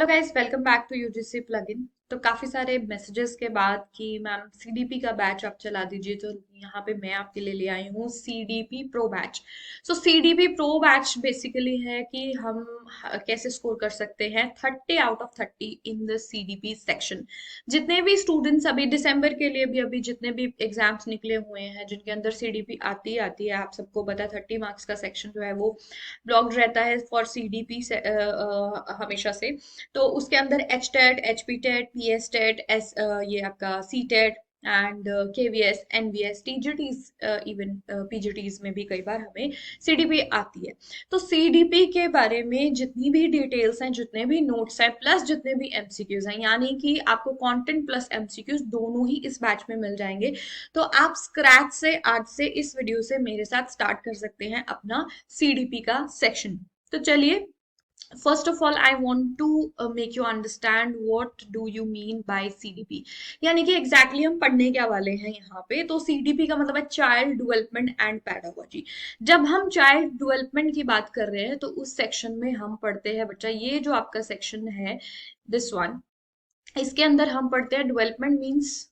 Guys, welcome back to UGC plugin. तो काफी सारे मैसेजेस के बाद कि मैम सीडीपी का बैच आप चला दीजिए, तो यहाँ पे मैं आपके लिए ले आई हूँ सीडीपी प्रो बैच। सो सीडीपी प्रो बैच बेसिकली है कि हम कैसे स्कोर कर सकते हैं 30 out of 30 in the CDP section. जितने भी स्टूडेंट्स अभी दिसंबर के लिए भी अभी जितने भी एग्जाम्स निकले हुए हैं जिनके अंदर सीडीपी आती ही आती है, आप सबको पता है 30 मार्क्स का सेक्शन जो है वो ब्लॉक्ड रहता है फॉर सीडीपी से हमेशा से। तो उसके अंदर H TET, H P TET, P S TET, S ये आपका C TET and KVS, NVS, TGTs, even PGTs में भी कई बार हमें सीडीपी आती है। तो सीडीपी के बारे में जितनी भी डिटेल्स हैं, जितने भी नोट्स हैं, प्लस जितने भी एमसीक्यूज हैं, यानी कि आपको कंटेंट प्लस एमसीक्यूज दोनों ही इस बैच में मिल जाएंगे। तो आप स्क्रैच से आज से इस वीडियो से मेरे साथ स्टार्ट कर सकते हैं अपना सीडीपी का सेक्शन। तो चलिए, first of all I want to make you understand what do you mean by CDP. यानी कि एग्जैक्टली हम पढ़ने क्या वाले हैं यहाँ पे। तो सीडीपी का मतलब है चाइल्ड डेवलपमेंट एंड पैडागोजी। जब हम चाइल्ड डेवलपमेंट की बात कर रहे हैं तो उस सेक्शन में हम पढ़ते हैं, बच्चा ये जो आपका सेक्शन है, दिस वन, इसके अंदर हम पढ़ते हैं डेवलपमेंट मीन्स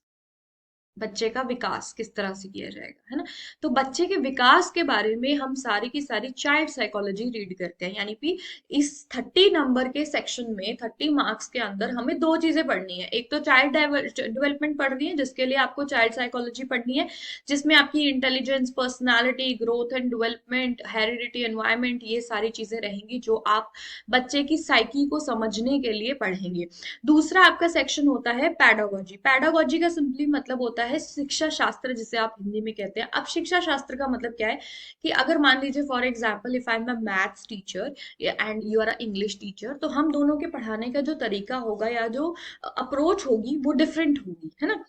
बच्चे का विकास किस तरह से किया जाएगा, है ना। तो बच्चे के विकास के बारे में हम सारी की सारी चाइल्ड साइकोलॉजी रीड करते हैं। यानी कि इस 30 नंबर के सेक्शन में 30 मार्क्स के अंदर हमें दो चीजें पढ़नी है। एक तो चाइल्ड डेवलपमेंट पढ़नी है, जिसके लिए आपको चाइल्ड साइकोलॉजी पढ़नी है, जिसमें आपकी intelligence, personality, growth and development, heredity, environment, ये सारी चीजें रहेंगी जो आप बच्चे की साइकी को समझने के लिए पढ़ेंगे। दूसरा आपका सेक्शन होता है पैडागोजी। पैडागोजी का सिंपली मतलब होता है शिक्षा शास्त्र, जिसे आप हिंदी में कहते हैं। अब शिक्षा शास्त्र का मतलब क्या है कि अगर मान लीजिए for example if I am a maths teacher and you are a English teacher, तो हम दोनों के पढ़ाने का जो तरीका होगा या जो अप्रोच होगी वो डिफरेंट होगी, है ना।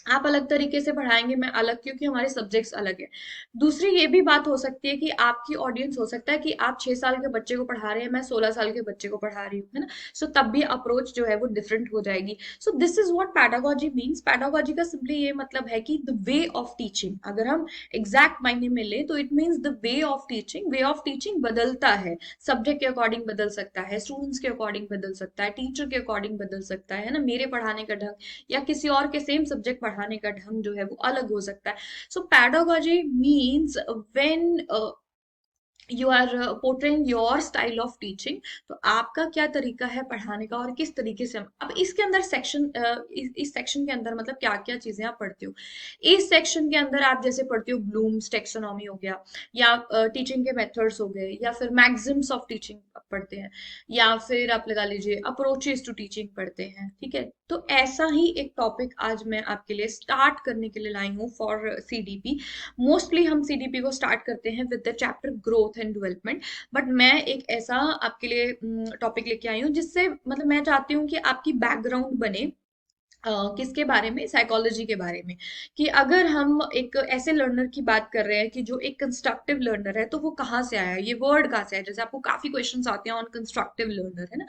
आप अलग तरीके से पढ़ाएंगे, मैं अलग, क्योंकि हमारे सब्जेक्ट्स अलग है। दूसरी ये भी बात हो सकती है कि आपकी ऑडियंस हो सकता है कि आप 6 साल के बच्चे को पढ़ा रहे हैं, मैं 16 साल के बच्चे को पढ़ा रही हूँ, है ना। सो तब भी अप्रोच जो है वो डिफरेंट हो जाएगी। सो this is what pedagogy means. Pedagogy का सिंपली ये मतलब है कि द वे ऑफ टीचिंग। अगर हम एग्जैक्ट मायने में ले तो it means the way of teaching. Way of teaching बदलता है, सब्जेक्ट के अकॉर्डिंग बदल सकता है, स्टूडेंट्स के अकॉर्डिंग बदल सकता है, टीचर के अकॉर्डिंग बदल सकता है ना। मेरे पढ़ाने का ढंग या किसी और के सेम सब्जेक्ट पढ़ाने का ढंग जो है वो अलग हो सकता है। So pedagogy means when you are portraying your style of teaching. तो आपका क्या तरीका है पढ़ाने का और किस तरीके से अब इसके अंदर सेक्शन, इस सेक्शन के अंदर मतलब क्या क्या चीजें आप पढ़ते हो। इस सेक्शन के अंदर आप जैसे पढ़ते हो ब्लूम्स टेक्सोनॉमी हो गया, या टीचिंग के मेथड्स हो गए, या फिर मैक्सिम्स ऑफ टीचिंग पढ़ते हैं, या फिर आप लगा लीजिए अप्रोचेस टू टीचिंग पढ़ते हैं, ठीक है। तो ऐसा ही एक टॉपिक आज मैं आपके लिए स्टार्ट करने के लिए लाई हूँ फॉर सीडीपी। मोस्टली हम सीडीपी को स्टार्ट करते हैं with the chapter growth and development, but मैं एक ऐसा आपके लिए टॉपिक लेके आई हूँ जिससे मतलब मैं चाहती हूँ कि आपकी बैकग्राउंड बने किसके बारे में, साइकोलॉजी के बारे में। कि अगर हम एक ऐसे लर्नर की बात कर रहे हैं कि जो एक कंस्ट्रक्टिव लर्नर है, तो वो कहाँ से आया, ये वर्ड कहाँ से आया। जैसे आपको काफी क्वेश्चंस आते हैं ऑन कंस्ट्रक्टिव लर्नर, है ना।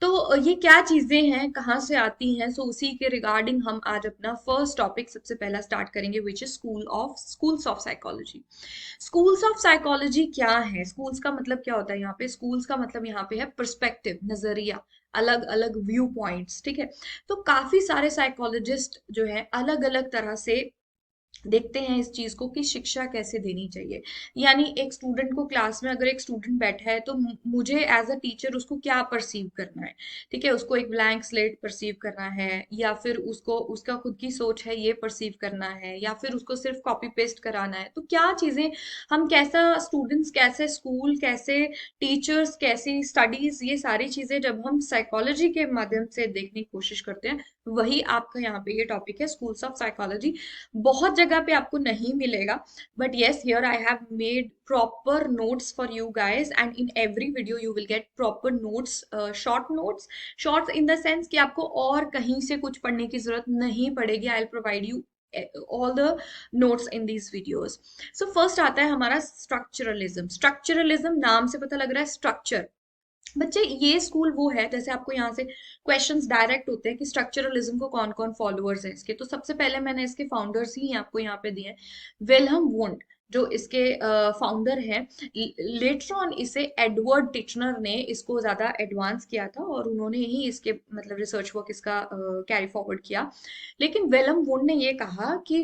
तो ये क्या चीजें हैं, कहाँ से आती हैं। सो उसी के रिगार्डिंग हम आज अपना फर्स्ट टॉपिक सबसे पहला स्टार्ट करेंगे, which is schools of psychology. Schools of psychology क्या है, स्कूल्स का मतलब क्या होता है यहाँ पे। स्कूल्स का मतलब यहाँ पे है पर्सपेक्टिव, नजरिया, अलग अलग व्यू पॉइंट्स, ठीक है। तो काफी सारे साइकोलॉजिस्ट जो है अलग अलग तरह से देखते हैं इस चीज को कि शिक्षा कैसे देनी चाहिए। यानी एक स्टूडेंट को क्लास में अगर एक स्टूडेंट बैठा है तो मुझे एज अ टीचर उसको क्या परसीव करना है, ठीक है। उसको एक ब्लैंक स्लेट परसीव करना है, या फिर उसको उसका खुद की सोच है ये परसीव करना है, या फिर उसको सिर्फ कॉपी पेस्ट कराना है। तो क्या चीजें, हम कैसा स्टूडेंट्स, कैसे स्कूल, कैसे टीचर्स, कैसी स्टडीज, ये सारी चीजें जब हम साइकोलॉजी के माध्यम से देखने की कोशिश करते हैं, वही आपका यहाँ पे ये टॉपिक है, स्कूल्स ऑफ साइकोलॉजी। बहुत जगह पे आपको नहीं मिलेगा, but yes, here I have made proper notes for you guys, and in every video you will get proper notes, short notes, shorts in the sense कि आपको और कहीं से कुछ पढ़ने की जरूरत नहीं पड़ेगी। I'll provide you all the notes in these videos. So first आता है हमारा स्ट्रक्चरलिज्म। स्ट्रक्चरलिज्म नाम से पता लग रहा है स्ट्रक्चर। बच्चे ये स्कूल वो है, जैसे आपको यहाँ से क्वेश्चंस डायरेक्ट होते हैं कि स्ट्रक्चरलिज्म को कौन कौन फॉलोअर्स हैं इसके। तो सबसे पहले मैंने इसके फाउंडर्स ही आपको यहाँ पे दिए हैं। विल्हम वुंड, जो इसके फाउंडर हैं, लेटर ऑन इसे एडवर्ड टिचनर ने इसको ज्यादा एडवांस किया था और उन्होंने ही इसके मतलब रिसर्च वर्क इसका कैरी फॉरवर्ड किया। लेकिन वेलम वुड ने ये कहा कि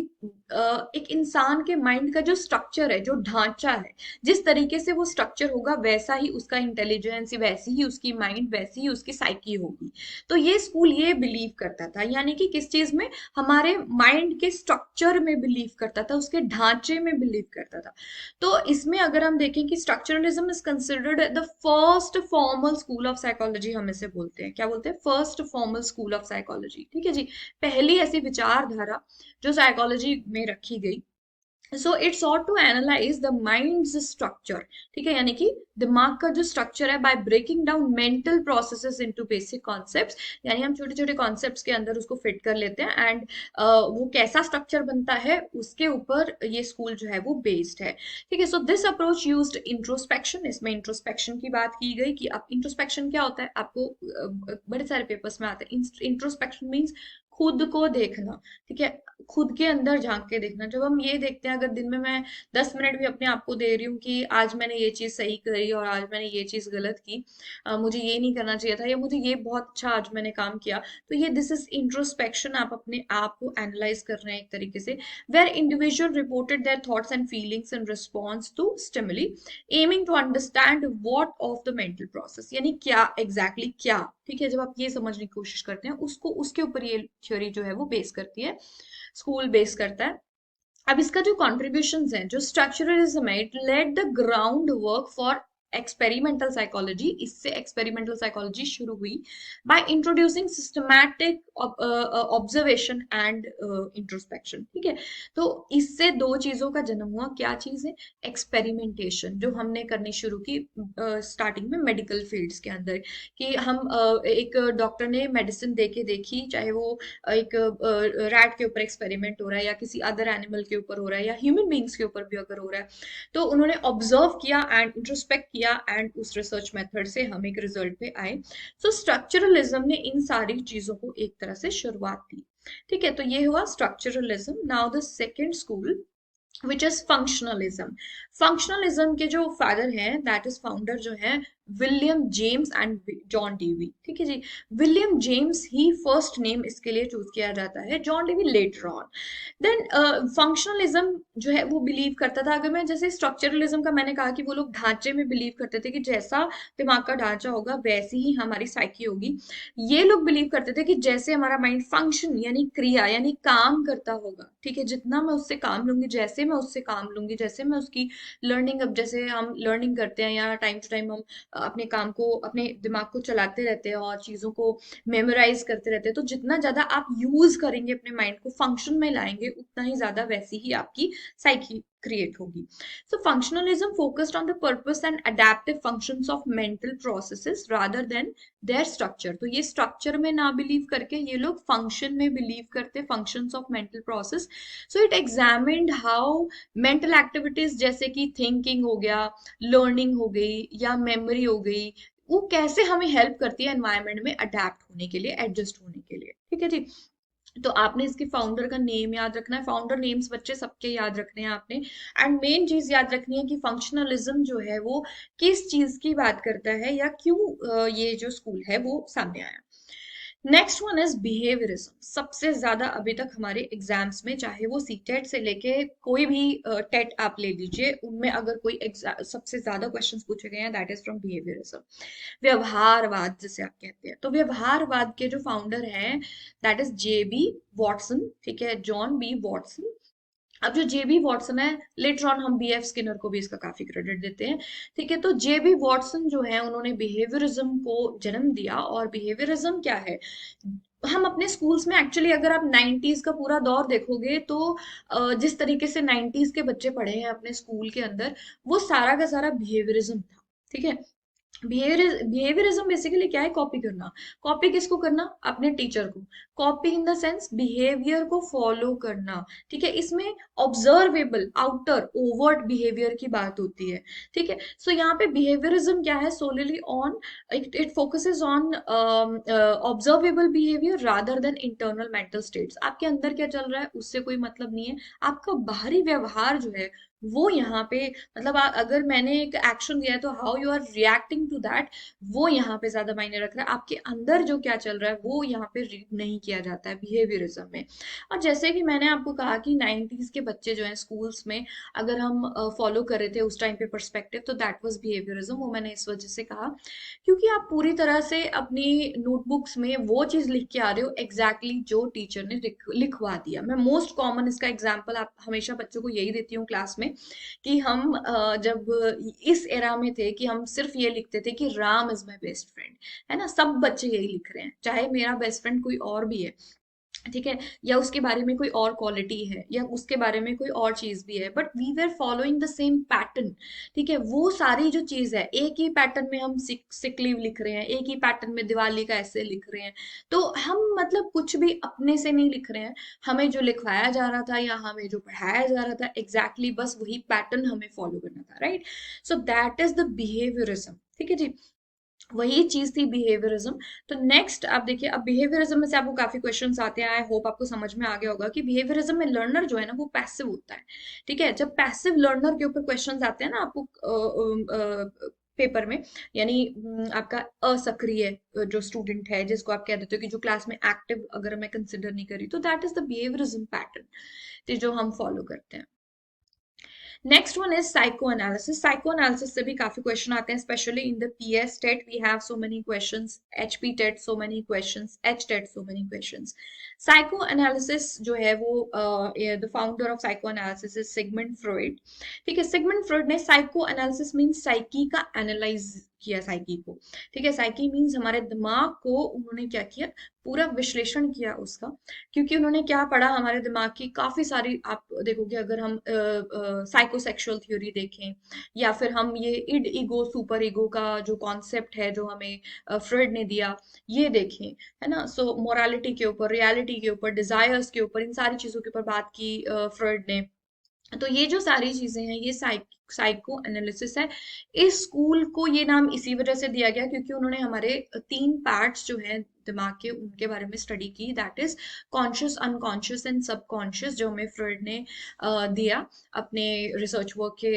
एक इंसान के माइंड का जो स्ट्रक्चर है, जो ढांचा है, जिस तरीके से वो स्ट्रक्चर होगा वैसा ही उसका इंटेलिजेंस, वैसी ही उसकी माइंड, वैसी ही उसकी साइकी होगी। तो ये स्कूल ये बिलीव करता था, यानी कि किस चीज में, हमारे माइंड के स्ट्रक्चर में बिलीव करता था, उसके ढांचे में बिलीव करता था। तो इसमें अगर हम देखें कि structuralism is considered the first formal school of psychology, हम इसे बोलते हैं, क्या बोलते हैं, first formal school of psychology. ठीक है जी, पहली ऐसी विचारधारा जो साइकोलॉजी में रखी गई। So it's ought to analyse the mind's structure. ठीक है, यानी कि दिमाग का जो स्ट्रक्चर है, by breaking down mental processes into basic concepts, यानी हम छोटे छोटे कॉन्सेप्ट्स के अंदर उसको फिट कर लेते हैं, एंड वो कैसा स्ट्रक्चर बनता है उसके ऊपर ये स्कूल जो है वो बेस्ड है। ठीक है, so this approach used introspection, इसमें इंट्रोस्पेक्शन की बात की गई कि अब इंट्रोस्पेक्शन क्या होता है, आपको बड़े सारे पेपर्स में आता है। इंट्रोस्पेक्शन मीन्स खुद को देखना। ठीक है, खुद के अंदर झांक के देखना। जब हम ये देखते हैं, अगर दिन में मैं 10 मिनट भी अपने आप को दे रही हूँ कि आज मैंने ये चीज सही करी और आज मैंने ये चीज गलत की, मुझे ये नहीं करना चाहिए था, या मुझे ये बहुत अच्छा आज मैंने काम किया, तो ये दिस इज इंट्रोस्पेक्शन। आप अपने आप को एनालाइज कर रहे हैं एक तरीके से, where individual reported their thoughts and feelings in response to stimuli, aiming to understand what of the mental process, यानी क्या एग्जैक्टली क्या। ठीक है, जब आप ये समझने की कोशिश करते हैं, उसको उसके ऊपर ये थ्योरी जो है वो बेस करती है, स्कूल बेस करता है। अब इसका जो कॉन्ट्रीब्यूशन है, जो स्ट्रक्चरलिज्म है, it laid the ground work for experimental psychology. इससे एक्सपेरिमेंटल साइकोलॉजी शुरू हुई by introducing systematic observation and introspection. ठीक है, तो इससे दो चीजों का जन्म हुआ। क्या चीज है, एक्सपेरिमेंटेशन, जो हमने करनी शुरू की स्टार्टिंग में मेडिकल फील्ड्स के अंदर, कि हम एक डॉक्टर ने मेडिसिन दे के देखी, चाहे वो एक रैट के ऊपर एक्सपेरिमेंट हो रहा है या किसी अदर एनिमल के ऊपर हो रहा है या ह्यूमन बींग्स के ऊपर भी अगर हो रहा है, तो उन्होंने ऑब्जर्व किया एंड इंट्रोस्पेक्ट किया, एंड उस रिसर्च मेथड से हम एक रिजल्ट पे आए। सो स्ट्रक्चरलिज्म ने इन सारी चीजों को एक तरह से शुरुआत दी। ठीक है, तो ये हुआ structuralism. Now the second school which is functionalism. Functionalism के जो फादर हैं, दैट इज फाउंडर जो है William James and John Dewey. ठीक है जी, विलियम जेम्स ही फर्स्ट नेम इसके लिए चूज किया जाता है, John Dewey later on. Then functionalism जो है वो बिलीव करता था, अगर मैं जैसे स्ट्रक्चरलिज्म का मैंने कहा कि वो लोग ढांचे में बिलीव करते थे कि जैसा दिमाग का ढांचा होगा वैसी ही हमारी साइकी होगी। ये लोग बिलीव करते थे कि जैसे हमारा माइंड फंक्शन यानी क्रिया यानी काम करता होगा, ठीक है, जितना मैं उससे काम लूंगी, जैसे मैं उससे काम लूंगी, जैसे मैं उसकी लर्निंग, अब जैसे हम लर्निंग करते हैं या टाइम टू टाइम हम अपने काम को, अपने दिमाग को चलाते रहते हैं और चीजों को मेमोराइज करते रहते हैं, तो जितना ज्यादा आप यूज करेंगे अपने माइंड को, फंक्शन में लाएंगे, उतना ही ज्यादा वैसी ही आपकी साइकी क्रिएट होगी। So functionalism focused on the purpose and adaptive functions of mental processes rather than their structure. तो ये structure में ना believe करके ये लोग function में believe करते, functions of mental process. So it examined how mental activities जैसे कि thinking हो गया, learning हो गई या memory हो गई, वो कैसे हमें help करती है environment में adapt होने के लिए, adjust होने के लिए। ठीक है जी, तो आपने इसके फाउंडर का नेम याद रखना है, फाउंडर नेम्स बच्चे सबके याद रखने हैं आपने। एंड मेन चीज याद रखनी है कि फंक्शनलिज्म जो है वो किस चीज की बात करता है या क्यों ये जो स्कूल है वो सामने आया। Next one is behaviourism. सबसे ज्यादा अभी तक हमारे एग्जाम्स में, चाहे वो सीटेट से लेके कोई भी टेट आप ले लीजिए, उनमें अगर कोई सबसे ज्यादा क्वेश्चंस पूछे गए हैं, दैट इज फ्रॉम बिहेवियरिज्म, व्यवहारवाद जिसे आप कहते हैं। तो व्यवहारवाद के जो फाउंडर हैं, that is J B Watson. ठीक है, जॉन बी वॉटसन। अब जो जेबी वॉटसन है, लेटर ऑन हम बीएफ स्किनर को भी इसका काफी क्रेडिट देते हैं। ठीक है, तो जेबी वॉटसन जो है, उन्होंने बिहेवियरिज्म को जन्म दिया। और बिहेवियरिज्म क्या है, हम अपने स्कूल्स में एक्चुअली अगर आप 90s का पूरा दौर देखोगे तो जिस तरीके से 90s के बच्चे पढ़े हैं अपने स्कूल के अंदर, वो सारा का सारा बिहेवियरिज्म था। ठीक है, बिहेवियरिज्म बेसिकली क्या है, कॉपी करना। कॉपी किसको करना, अपने टीचर को। Copy in the sense behaviour को फॉलो करना। ठीक है, इसमें ऑब्जर्वेबल आउटर ओवर्ट बिहेवियर की बात होती है। ठीक है, सो यहाँ पे बिहेवियरिज्म क्या है, सोलिली on, it focuses on observable behaviour rather than internal mental states. आपके अंदर क्या चल रहा है उससे कोई मतलब नहीं है, आपका बाहरी व्यवहार जो है वो यहाँ पे मतलब अगर मैंने एक एक्शन दिया है तो how you are reacting to that, वो यहाँ पे ज्यादा मायने रख रहा है। आपके अंदर जो क्या चल रहा है वो यहाँ पे रीड नहीं किया जाता है बिहेवियरिज्म में। और जैसे कि मैंने आपको कहा कि 90s के बच्चे जो हैं स्कूल्स में, अगर हम फॉलो कर रहे थे उस टाइम पे पर्सपेक्टिव, तो दैट वाज बिहेवियरिज्म। वो मैंने इस वजह से कहा क्योंकि आप पूरी तरह से अपनी नोटबुक्स में वो चीज लिख के आ रहे हो एग्जैक्टली जो टीचर ने लिखवा दिया। मैं मोस्ट कॉमन इसका एग्जांपल आप हमेशा बच्चों को यही देती हूँ क्लास में, कि हम जब इस एरा में थे कि हम सिर्फ ये लिखते थे कि Ram is my best friend, है ना, सब बच्चे यही लिख रहे हैं, चाहे मेरा बेस्ट फ्रेंड कोई और भी है, ठीक है, या उसके बारे में कोई और क्वालिटी है, या उसके बारे में कोई और चीज भी है, but we were following the same pattern. ठीक है, वो सारी जो चीज है एक ही पैटर्न में हम सिक लीव लिख रहे हैं, एक ही पैटर्न में दिवाली का ऐसे लिख रहे हैं। तो हम मतलब कुछ भी अपने से नहीं लिख रहे हैं, हमें जो लिखवाया जा रहा था या हमें जो पढ़ाया जा रहा था एग्जैक्टली बस वही पैटर्न हमें फॉलो करना था, right. So that is the behaviourism. ठीक है जी, वही चीज थी बिहेवियरिज्म। तो नेक्स्ट आप देखिए, अब बिहेवियरिज्म में से आपको काफी क्वेश्चंस आते हैं, आई होप आपको समझ में आ गया होगा कि बिहेवियरिज्म में लर्नर जो है ना वो पैसिव होता है। ठीक है, जब पैसिव लर्नर के ऊपर क्वेश्चंस आते हैं ना आपको पेपर में, यानी आपका असक्रिय जो स्टूडेंट है जिसको आप कह देते हो कि जो क्लास में एक्टिव अगर मैं कंसिडर नहीं करी, तो that is the behaviourism pattern जो हम फॉलो करते हैं। Next one is psychoanalysis. Psychoanalysis से भी काफी क्वेश्चन आते हैं, specially in the PS TET we have so many questions, HP TET so many questions, H TET so many questions. Psychoanalysis जो है वो the founder of psychoanalysis is Sigmund Freud. ठीक है, Sigmund Freud ने psychoanalysis means psyche का analyse किया, psyche को। ठीक है, साइकी मीन्स हमारे दिमाग को उन्होंने क्या किया, पूरा विश्लेषण किया उसका। क्योंकि उन्होंने क्या पढ़ा, हमारे दिमाग की काफी सारी, आप देखोगे अगर हम साइकोसेक्सुअल थ्योरी देखें, या फिर हम ये इड ईगो सुपर ईगो का जो कॉन्सेप्ट है जो हमें फ्रॉइड ने दिया, ये देखें, है ना। सो मोरालिटी के ऊपर, रियलिटी के ऊपर, डिजायर्स के ऊपर, इन सारी चीजों के ऊपर बात की फ्रॉइड ने। तो ये जो सारी चीजें हैं ये साइको एनालिसिस है। इस स्कूल को ये नाम इसी वजह से दिया गया क्योंकि उन्होंने हमारे तीन पार्ट्स जो हैं दिमाग के उनके बारे में स्टडी की, that is conscious, unconscious and subconscious, जो हमें फ्रॉइड ने दिया अपने रिसर्च वर्क के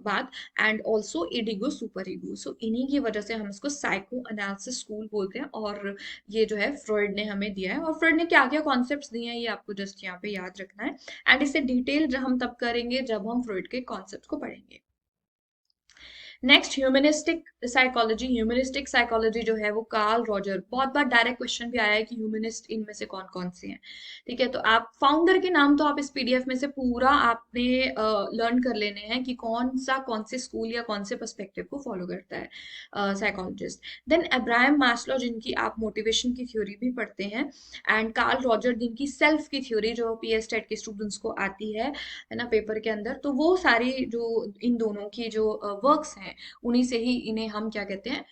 बाद, एंड ऑल्सो इडिगो सुपर ईगो। सो इन्हीं की वजह से हम इसको साइको एनालिसिस स्कूल बोलते हैं, और ये जो है फ्रॉइड ने हमें दिया है। और फ्रॉइड ने क्या क्या कॉन्सेप्ट्स दिए हैं ये आपको जस्ट यहाँ पे याद रखना है, एंड इसे डिटेल हम तब करेंगे जब हम फ्रॉइड के कॉन्सेप्ट को पढ़ेंगे। Next humanistic psychology. Humanistic psychology जो है वो कार्ल रॉजर, बहुत बार डायरेक्ट क्वेश्चन भी आया है कि ह्यूमनिस्ट इनमें से कौन कौन से हैं। ठीक है, तो आप फाउंडर के नाम तो आप इस पीडीएफ में से पूरा आपने लर्न कर लेने हैं कि कौन से स्कूल या कौन से पर्सपेक्टिव को फॉलो करता है साइकोलॉजिस्ट। देन अब्राहम मास्लो जिनकी आप मोटिवेशन की थ्योरी भी पढ़ते हैं, एंड कार्ल रॉजर जिनकी सेल्फ की थ्योरी जो पीएस टेट के स्टूडेंट्स को आती है ना, पेपर के अंदर। तो वो सारी जो इन दोनों की जो वर्क्स हैं उन्हीं से ही इन्हें हम क्या कहते हैं,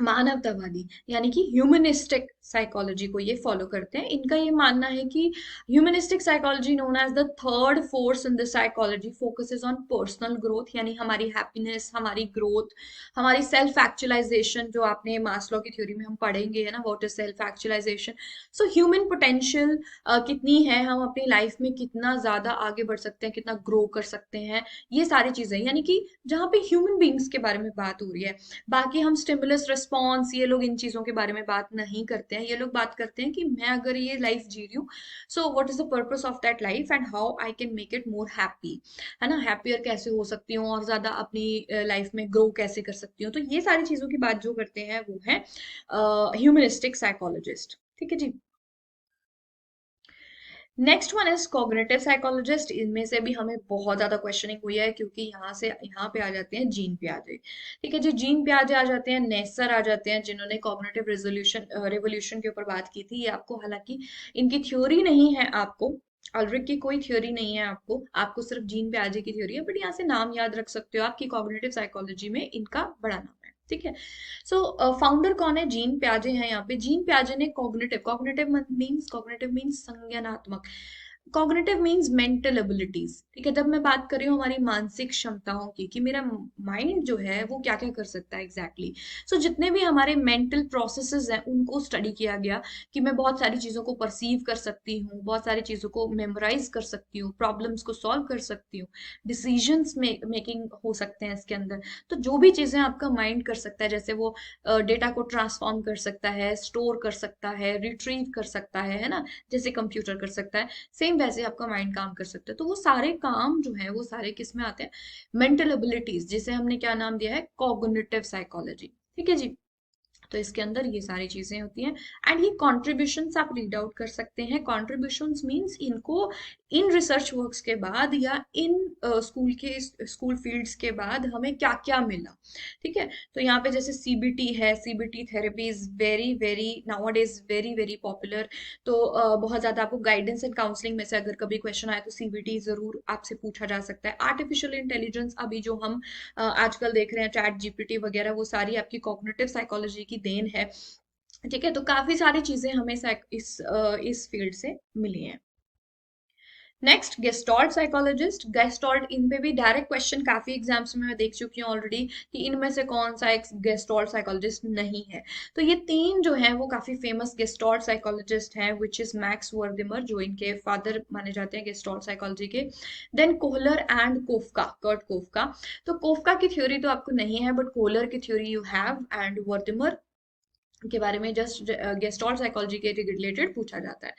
मानवतावादी यानी कि ह्यूमनिस्टिक साइकोलॉजी को ये फॉलो करते हैं। इनका ये मानना है कि humanistic psychology known as the third force in the psychology focuses on personal growth, यानी हमारी हैप्पीनेस, हमारी ग्रोथ, हमारी सेल्फ एक्चुअलाइजेशन, जो आपने मास्लो की थ्योरी में हम पढ़ेंगे, है ना, what is self actualisation. So human potential कितनी है, हम अपनी लाइफ में कितना ज्यादा आगे बढ़ सकते हैं, कितना ग्रो कर सकते हैं, ये सारी चीजें, यानी कि जहाँ पे ह्यूमन बींग्स के बारे में बात हो रही है। बाकी हम स्टिमुलस रिस्पॉन्स, ये लोग इन चीजों के बारे में बात नहीं करते हैं। ये लोग बात करते हैं कि मैं अगर ये लाइफ जी रही हूँ, so what is the purpose of that life and how I can make it more happy, है ना, हैप्पियर कैसे हो सकती हूँ और ज्यादा अपनी लाइफ में ग्रो कैसे कर सकती हूँ। तो ये सारी चीजों की बात जो करते हैं वो है ह्यूमनिस्टिक साइकोलॉजिस्ट। ठीक है जी। Next one is cognitive psychologist. इनमें से भी हमें बहुत ज्यादा क्वेश्चनिंग हुई है क्योंकि यहाँ पे आ जाते हैं जीन प्याजे। ठीक है जी, जीन प्याजे आ जाते हैं, नेसर आ जाते हैं, जिन्होंने कॉग्निटिव रेवोल्यूशन के ऊपर बात की थी। ये आपको हालांकि इनकी थ्योरी नहीं है, आपको ऑलरिक की कोई थ्योरी नहीं है, आपको सिर्फ जीन प्याजे की थ्योरी है, बट यहाँ से नाम याद रख सकते हो आपकी कॉग्निटिव साइकोलॉजी में इनका बड़ा नाम है। ठीक है, सो फाउंडर कौन है, जीन प्याजे हैं। यहाँ पे जीन प्याजे ने कॉग्निटिव, कॉग्निटिव मीन्स संज्ञानात्मक, कॉग्निटिव मीन्स मेंटल एबिलिटीज, ठीक है। जब मैं बात कर रही हूँ हमारी मानसिक क्षमताओं की कि मेरा माइंड जो है वो क्या क्या कर सकता है एग्जैक्टली जितने भी हमारे मेंटल प्रोसेसेस हैं उनको स्टडी किया गया कि मैं बहुत सारी चीज़ों को परसीव कर सकती हूँ, बहुत सारी चीज़ों को मेमोराइज कर सकती हूँ, प्रॉब्लम्स को सॉल्व कर सकती हूँ, डिसीजंस मेकिंग हो सकते हैं इसके अंदर। तो जो भी चीज़ें आपका माइंड कर सकता है, जैसे वो डेटा को ट्रांसफॉर्म कर सकता है, स्टोर कर सकता है, रिट्रीव कर सकता है ना, जैसे कंप्यूटर कर सकता है, सेम वैसे आपका माइंड काम कर सकता है। तो वो सारे काम जो है वो सारे किस में आते हैं, मेंटल एबिलिटीज, जिसे हमने क्या नाम दिया है, कॉग्निटिव साइकोलॉजी, ठीक है जी। तो इसके अंदर ये सारी चीजें होती हैं। एंड ये कॉन्ट्रीब्यूशंस आप रीड आउट कर सकते हैं। कॉन्ट्रीब्यूशंस मींस इनको इन रिसर्च वर्क्स के बाद या इन स्कूल फील्ड्स के बाद हमें क्या क्या मिला, ठीक है। तो यहाँ पे जैसे सीबीटी है, CBT therapy is very very now days very very popular. तो बहुत ज्यादा आपको गाइडेंस एंड काउंसलिंग में से अगर कभी क्वेश्चन आए तो सीबीटी जरूर आपसे पूछा जा सकता है। आर्टिफिशियल इंटेलिजेंस अभी जो हम आजकल देख रहे हैं, चैट जीपीटी वगैरह, वो सारी आपकी कॉग्निटिव साइकोलॉजी की देन है, ठीक है। तो काफी सारी चीजें हमें इस फील्ड से मिली हैं। Next, gestalt psychologist. गेस्टॉल्ट, इन पे भी डायरेक्ट क्वेश्चन काफी एग्जाम्स में मैं देख चुकी हूँ ऑलरेडी कि इनमें से कौन सा एक गेस्टॉल्ट साइकोलॉजिस्ट नहीं है। तो ये तीन जो है वो काफी फेमस गेस्टॉल्ट साइकोलॉजिस्ट हैं, विच इज मैक्स वर्दिमर, जो इनके फादर माने जाते हैं गेस्टॉल्ट साइकोलॉजी के। Then Kohler and Koffka, Kurt Koffka. तो कोफका की थ्योरी तो आपको नहीं है, बट कोहलर की theory you have, and Wertheimer के बारे में जस्ट गेस्टॉल्ट साइकोलॉजी के रिलेटेड पूछा जाता है।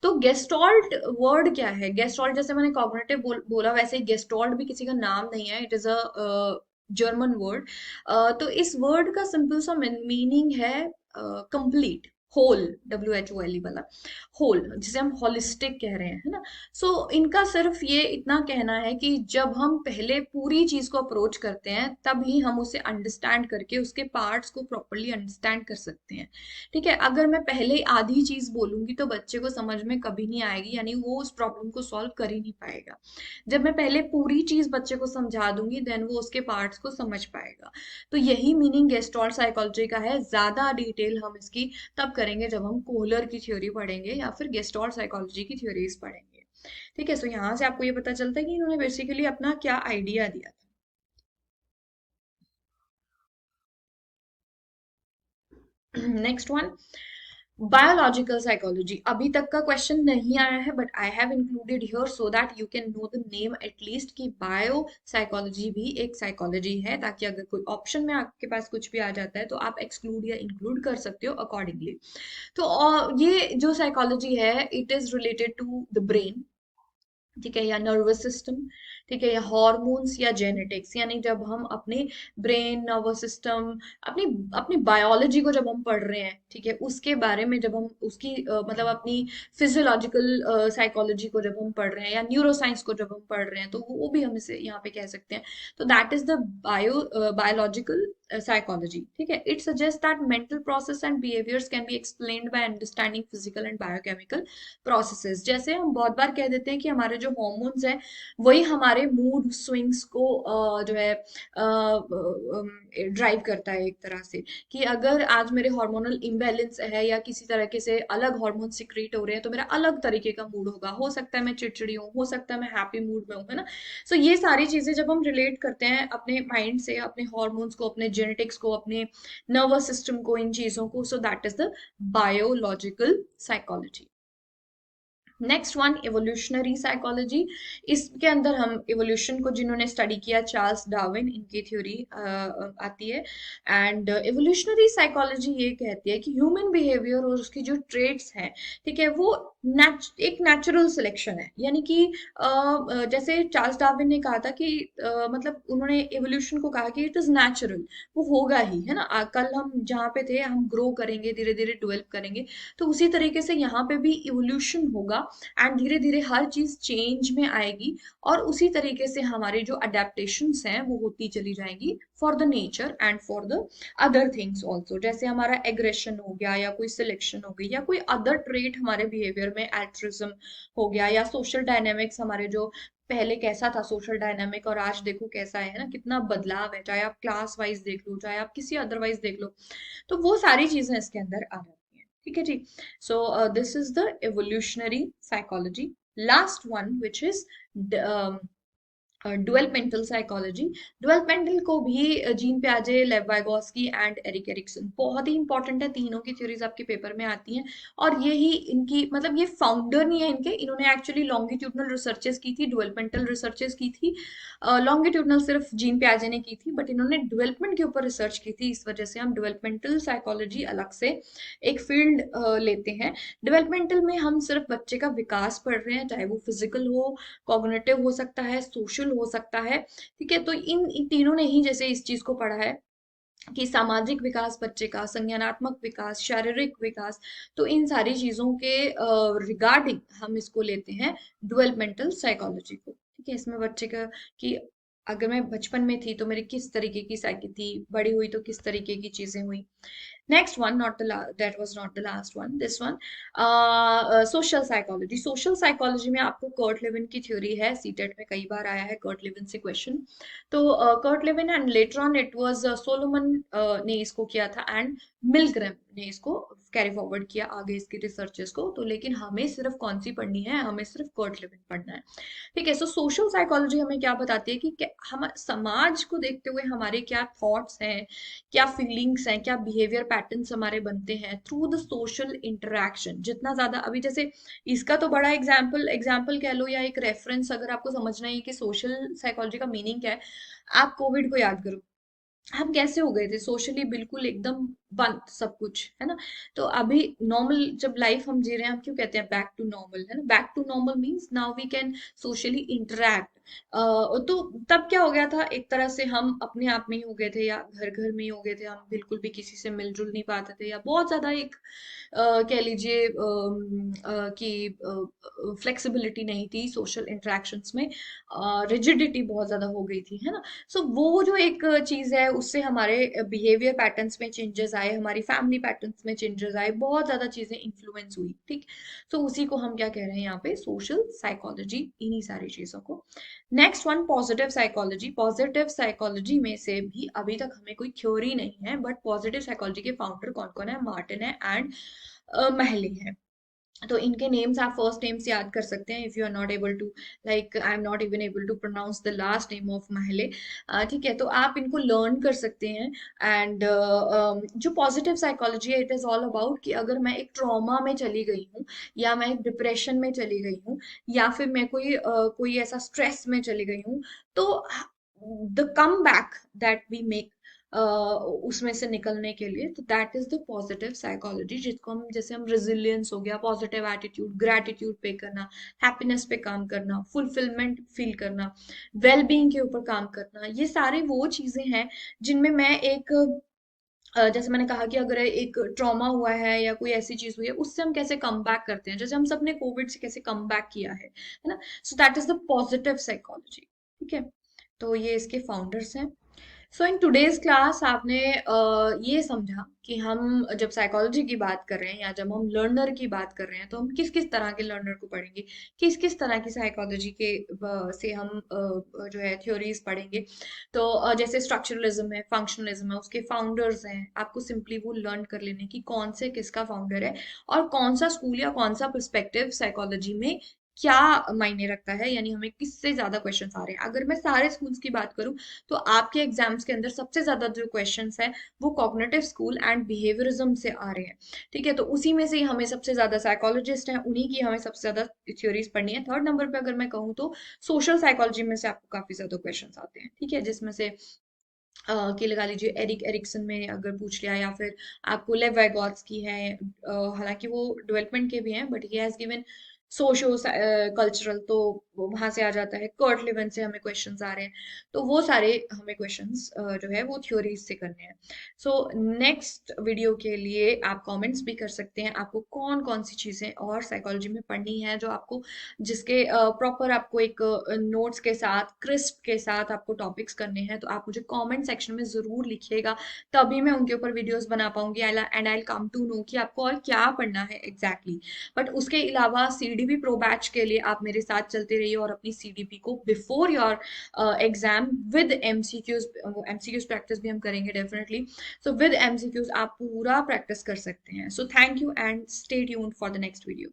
तो गेस्टॉल्ट वर्ड क्या है? गेस्टॉल्ट, जैसे मैंने कॉग्निटिव बोला, वैसे ही गेस्टॉल्ट भी किसी का नाम नहीं है, it is a German word. तो इस वर्ड का सिंपल सा मीनिंग है कंप्लीट, होल, WHOLE वाला, होल, जिसे हम होलिस्टिक कह रहे हैं, है ना। इनका सिर्फ ये इतना कहना है कि जब हम पहले पूरी चीज को अप्रोच करते हैं तभी हम उसे अंडरस्टैंड करके उसके पार्ट्स को प्रॉपरली अंडरस्टैंड कर सकते हैं, ठीक है। अगर मैं पहले आधी चीज बोलूंगी तो बच्चे को समझ में कभी नहीं आएगी, यानी वो उस प्रॉब्लम को सॉल्व कर ही नहीं पाएगा। जब मैं पहले पूरी चीज बच्चे को समझा दूंगी देन वो उसके पार्ट्स को समझ पाएगा। तो यही मीनिंग गेस्टॉल्ट साइकोलॉजी का है। ज्यादा डिटेल हम इसकी तब करेंगे जब हम कोहलर की थ्योरी पढ़ेंगे या फिर गेस्टॉल्ट साइकोलॉजी की थ्योरीज पढ़ेंगे, ठीक है। यहाँ से आपको ये पता चलता है कि इन्होंने बेसिकली अपना क्या आइडिया दिया था। Next one, biological psychology. अभी तक का क्वेश्चन नहीं आया है, but I have included here so that you can know the name at least, कि बायो साइकोलॉजी भी एक साइकोलॉजी है, ताकि अगर कोई ऑप्शन में आपके पास कुछ भी आ जाता है तो आप एक्सक्लूड या इंक्लूड कर सकते हो अकॉर्डिंगली। तो ये जो साइकोलॉजी है, it is related to the brain, ठीक है, या नर्वस सिस्टम, ठीक है, या हॉर्मोन्स या जेनेटिक्स, यानी जब हम अपने ब्रेन, नर्वस सिस्टम, अपनी अपनी बायोलॉजी को जब हम पढ़ रहे हैं, ठीक है, उसके बारे में जब हम उसकी मतलब अपनी फिजियोलॉजिकल साइकोलॉजी को जब हम पढ़ रहे हैं या न्यूरो साइंस को जब हम पढ़ रहे हैं, तो वो भी हम इसे यहाँ पे कह सकते हैं। तो that is the biological psychology, ठीक है। It suggest that mental process and behaviours can be explained by understanding physical and biochemical processes. जैसे हम बहुत बार कह देते हैं कि हमारे जो हॉर्मोन्स हैं वही हमारे मूड स्विंग्स को जो है ड्राइव करता है एक तरह से, कि अगर आज मेरे हार्मोनल इम्बैलेंस है या किसी तरीके से अलग हार्मोन सिक्रीट हो रहे हैं तो मेरा अलग तरीके का मूड होगा, हो सकता है मैं चिड़चिड़ी हूँ, हो सकता है मैं हैप्पी मूड में हूँ, है ना। ये सारी चीजें जब हम रिलेट करते हैं अपने माइंड से, अपने हॉर्मोन्स को, अपने जेनेटिक्स को, अपने नर्वस सिस्टम को, इन चीजों को, so that is the biological psychology. Next one, evolutionary psychology. इसके अंदर हम इवोल्यूशन को जिन्होंने स्टडी किया, चार्ल्स डार्विन, इनकी थ्योरी आती है। एंड इवोल्यूशनरी साइकोलॉजी ये कहती है कि ह्यूमन बिहेवियर और उसकी जो ट्रेट्स हैं, ठीक है, वो एक नेचुरल सिलेक्शन है। यानी कि जैसे चार्ल्स डार्विन ने कहा था कि मतलब उन्होंने इवोल्यूशन को कहा कि इट इज नेचुरल, वो होगा ही, है ना। कल हम जहाँ पे थे हम ग्रो करेंगे, धीरे धीरे डेवलप करेंगे, तो उसी तरीके से यहाँ पे भी इवोल्यूशन होगा एंड धीरे धीरे हर चीज चेंज में आएगी, और उसी तरीके से हमारी जो अडेप्टेशंस हैं वो होती चली जाएंगी for the nature and for the other things also. जैसे हमारा एग्रेशन हो गया, या कोई सिलेक्शन हो गई, या कोई अदर ट्रेट हमारे बिहेवियर में, एल्ट्रिज्म हो गया, या सोशल डायनेमिक्स, हमारे जो पहले कैसा था सोशल डायनामिक और आज देखो कैसा है ना, कितना बदलाव है, चाहे आप क्लास वाइज देख लो, चाहे आप किसी अदरवाइज देख लो, तो वो सारी चीजें इसके अंदर आ जाती हैं, ठीक है जी। So this is the evolutionary psychology. Last one which is developmental psychology. Developmental को भी जीन पियाजे, लेव वाइगोस्की एंड एरिक एरिक्सन, बहुत ही इंपॉर्टेंट है। तीनों की थ्योरीज आपके पेपर में आती हैं और यही इनकी मतलब ये फाउंडर नहीं है इनके, इन्होंने एक्चुअली लॉन्गिट्यूडनल रिसर्चेस की थी, डेवलपमेंटल रिसर्चेस की थी। लॉन्गिट्यूडनल सिर्फ जीन पियाजे ने की थी, बट इन्होंने डेवलपमेंट के ऊपर रिसर्च की थी। इस वजह से हम डेवलपमेंटल साइकोलॉजी अलग से एक फील्ड लेते हैं। डेवलपमेंटल में हम सिर्फ बच्चे का विकास पढ़ रहे हैं, चाहे वो फिजिकल हो, कॉग्निटिव हो सकता है, सोशल हो सकता है। ठीक है, तो इन तीनों ने ही जैसे इस चीज को पढ़ा है कि सामाजिक विकास बच्चे का, संज्ञानात्मक विकास, शारीरिक विकास, तो इन सारी चीजों के रिगार्डिंग हम इसको लेते हैं डेवलपमेंटल साइकोलॉजी को। ठीक है, इसमें बच्चे का कि अगर मैं बचपन में थी तो मेरी किस तरीके की साइकी थी, बड़ी हुई तो किस तरीके की चीजें हुई। Next one, not the that was not the last one. This one, social psychology. Social psychology में आपको कर्ट लेविन की थ्योरी है, सीटेट में कई बार आया है कर्ट लेविन से क्वेश्चन। तो Kurt Lewin and later on it was Solomon ने इसको किया था एंड मिलग्रैम ने इसको कैरी फॉरवर्ड किया आगे इसके रिसर्चेस को। तो लेकिन हमें सिर्फ कौन सी पढ़नी है, हमें सिर्फ कर्ट लेविन पढ़ना है। ठीक है, सो सोशल साइकोलॉजी हमें क्या बताती है कि हम समाज को देखते हुए हमारे क्या थॉट्स हैं, क्या फीलिंग्स हैं, क्या बिहेवियर पैटर्न्स हमारे बनते हैं थ्रू द सोशल इंटरेक्शन। जितना ज्यादा अभी जैसे इसका तो बड़ा एग्जाम्पल एग्जाम्पल कह लो या एक रेफरेंस अगर आपको समझना है कि सोशल साइकोलॉजी का मीनिंग क्या है, आप कोविड को याद करो। हम कैसे हो गए थे सोशली, बिल्कुल एकदम बंद सब कुछ, है ना। तो अभी नॉर्मल जब लाइफ हम जी रहे हैं, हम क्यों कहते हैं बैक टू नॉर्मल, है ना। Back to normal means now we can socially interact. तो तब क्या हो गया था, एक तरह से हम अपने आप में ही हो गए थे या घर घर में ही हो गए थे, हम बिल्कुल भी किसी से मिलजुल नहीं पाते थे, या बहुत ज्यादा एक कह लीजिए कि फ्लेक्सिबिलिटी नहीं थी सोशल इंटरेक्शंस में, रिजिडिटी बहुत ज्यादा हो गई थी, है ना। सो वो जो एक चीज है उससे हमारे बिहेवियर पैटर्न्स में चेंजेस आए, हमारी फैमिली पैटर्न्स में चेंजेस आए, बहुत ज्यादा चीजें इन्फ्लुएंस हुई। ठीक, तो उसी को हम क्या कह रहे हैं यहाँ पे, सोशल साइकोलॉजी, इन्हीं सारी चीजों को। Next one, positive psychology. Positive psychology में से भी अभी तक हमें कोई थ्योरी नहीं है, बट पॉजिटिव साइकोलॉजी के फाउंडर कौन कौन है, मार्टिन है एंड महले हैं। तो इनके नेम्स आप फर्स्ट नेम्स याद कर सकते हैं, if you are not able to, like I am not even able to pronounce the last name of Mahler. ठीक है, तो आप इनको लर्न कर सकते हैं। एंड जो पॉजिटिव साइकोलॉजी है, इट इज ऑल अबाउट कि अगर मैं एक ट्रॉमा में चली गई हूँ, या मैं एक डिप्रेशन में चली गई हूँ, या फिर मैं कोई ऐसा स्ट्रेस में चली गई हूँ, तो the come back that we make उसमें से निकलने के लिए, तो that is the positive psychology, जिसको हम जैसे हम रेजिलियंस हो गया, पॉजिटिव एटीट्यूड, ग्रैटिट्यूड पे करना, हैप्पीनेस पे काम करना, फुलफिलमेंट फील करना, वेल बीइंग के ऊपर काम करना, ये सारी वो चीजें हैं जिनमें मैं एक जैसे मैंने कहा कि अगर एक ट्रॉमा हुआ है या कोई ऐसी चीज हुई है, उससे हम कैसे कम बैक करते हैं, जैसे हम सबने कोविड से कैसे कम बैक किया है ना। So that is the positive psychology. ठीक है, तो ये इसके फाउंडर्स हैं। सो इन टुडेज क्लास आपने ये समझा कि हम जब साइकोलॉजी की बात कर रहे हैं या जब हम लर्नर की बात कर रहे हैं, तो हम किस किस तरह के लर्नर को पढ़ेंगे, किस किस तरह की साइकोलॉजी के से हम जो है थ्योरीज पढ़ेंगे। तो जैसे स्ट्रक्चरलिज्म है, फंक्शनलिज्म है, उसके फाउंडर्स हैं, आपको सिंपली वो लर्न कर लेने की कौन से किसका फाउंडर है और कौन सा स्कूल या कौन सा पर्सपेक्टिव साइकोलॉजी में क्या मायने रखता है, यानी हमें किससे ज्यादा क्वेश्चंस आ रहे हैं। अगर मैं सारे स्कूल्स की बात करूं, तो आपके एग्जाम्स के अंदर सबसे ज्यादा जो क्वेश्चंस है वो कॉग्निटिव स्कूल एंड बिहेवियरिज्म से आ रहे हैं। ठीक है, तो उसी में से ही हमें सबसे ज्यादा साइकोलॉजिस्ट हैं, उन्हीं की हमें सबसे ज्यादा थ्योरीज पढ़नी है। थर्ड नंबर पे अगर मैं कहूँ तो सोशल साइकोलॉजी में से आपको काफी ज्यादा क्वेश्चंस आते हैं। ठीक है, जिसमें से कि लगा लीजिए एरिक एरिक्सन में अगर पूछ लिया, या फिर आपको लेव वाइगोत्स्की है, हालांकि वो डेवलपमेंट के भी हैं, but he has given socio cultural, तो वहां से आ जाता है। कर्ट लेविन से हमें क्वेश्चंस आ रहे हैं, तो वो सारे हमें क्वेश्चंस जो है वो थ्योरीज से करने हैं। सो नेक्स्ट वीडियो के लिए आप कमेंट्स भी कर सकते हैं, आपको कौन कौन सी चीजें और साइकोलॉजी में पढ़नी है, जो आपको जिसके प्रॉपर आपको एक नोट्स के साथ, क्रिस्प के साथ आपको टॉपिक्स करने हैं, तो आप मुझे कमेंट सेक्शन में जरूर लिखिएगा, तभी मैं उनके ऊपर वीडियोस बना पाऊंगी and I come to know कि आपको और क्या पढ़ना है एग्जैक्टली। बट उसके अलावा सीडीपी प्रो बैच के लिए आप मेरे साथ चलते रहिए और अपनी सीडीपी को before your exam with MCQs, MCQs practice भी हम करेंगे डेफिनेटली। सो विद एमसीक्यूज आप पूरा प्रैक्टिस कर सकते हैं। So thank you and stay tuned for the next video.